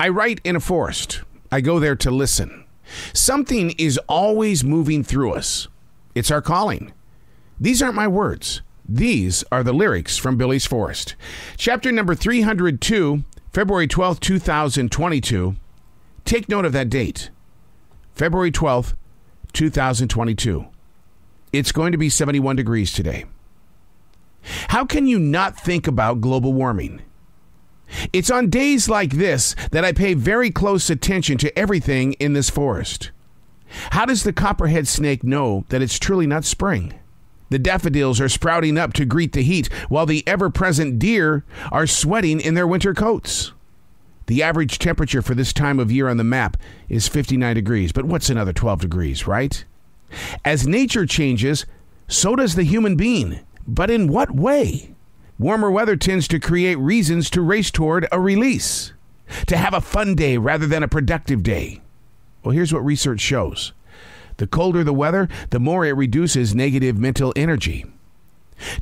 I write in a forest. I go there to listen. Something is always moving through us. It's our calling. These aren't my words. These are the lyrics from Billy's Forest. Chapter number 302, February 12th, 2022. Take note of that date. February 12th, 2022. It's going to be 71 degrees today. How can you not think about global warming? It's on days like this that I pay very close attention to everything in this forest. How does the copperhead snake know that it's truly not spring? The daffodils are sprouting up to greet the heat, while the ever-present deer are sweating in their winter coats. The average temperature for this time of year on the map is 59 degrees, but what's another 12 degrees, right? As nature changes, so does the human being. But in what way? Warmer weather tends to create reasons to race toward a release, to have a fun day rather than a productive day. Well, here's what research shows. The colder the weather, the more it reduces negative mental energy.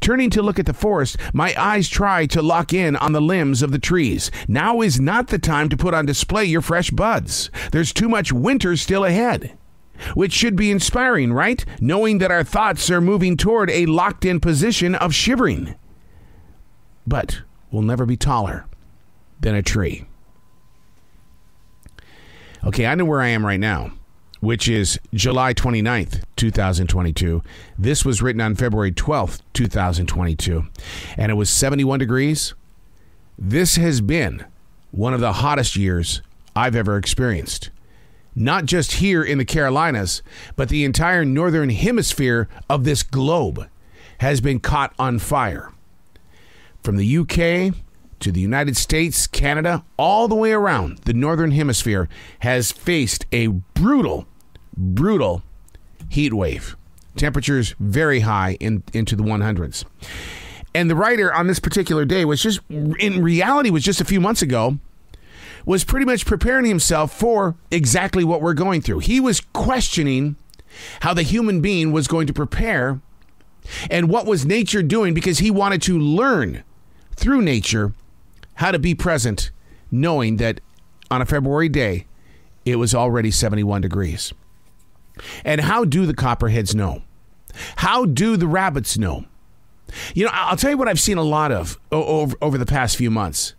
Turning to look at the forest, my eyes try to lock in on the limbs of the trees. Now is not the time to put on display your fresh buds. There's too much winter still ahead. Which should be inspiring, right? Knowing that our thoughts are moving toward a locked-in position of shivering. But we'll never be taller than a tree. Okay, I know where I am right now, which is July 29th, 2022. This was written on February 12th, 2022, and it was 71 degrees. This has been one of the hottest years I've ever experienced. Not just here in the Carolinas, but the entire northern hemisphere of this globe has been caught on fire. From the UK to the United States, Canada, all the way around, the northern hemisphere has faced a brutal heat wave. Temperatures very into the 100s. And the writer on this particular day was just a few months ago, was pretty much preparing himself for exactly what we're going through. He was questioning how the human being was going to prepare and what was nature doing, because he wanted to learn through nature how to be present, knowing that on a February day, it was already 71 degrees. And how do the copperheads know? How do the rabbits know? You know, I'll tell you what I've seen a lot of over the past few months.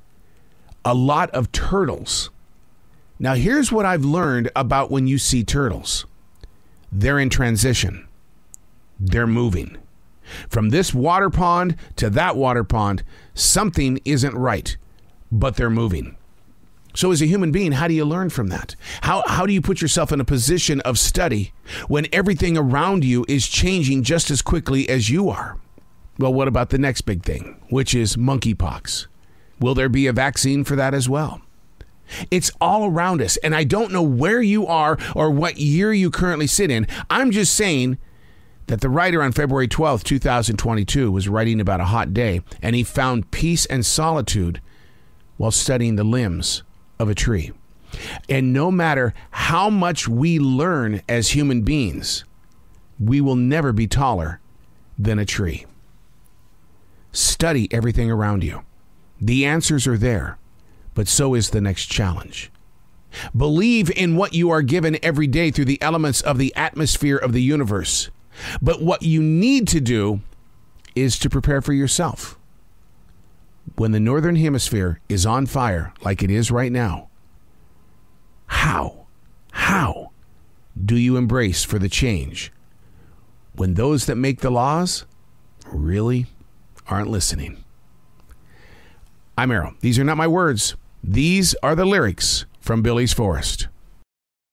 A lot of turtles. Now, here's what I've learned about when you see turtles. They're in transition. They're moving. From this water pond to that water pond, something isn't right, but they're moving. So as a human being, how do you learn from that? How do you put yourself in a position of study when everything around you is changing just as quickly as you are? Well, what about the next big thing, which is monkeypox? Will there be a vaccine for that as well? It's all around us, and I don't know where you are or what year you currently sit in. I'm just saying that the writer on February 12th, 2022 was writing about a hot day, and he found peace and solitude while studying the limbs of a tree. And no matter how much we learn as human beings, we will never be taller than a tree. Study everything around you. The answers are there, but so is the next challenge. Believe in what you are given every day through the elements of the atmosphere of the universe. But what you need to do is to prepare for yourself. When the northern hemisphere is on fire like it is right now, how do you embrace for the change when those that make the laws really aren't listening? I'm Errol. These are not my words. These are the lyrics from Billy's Forest.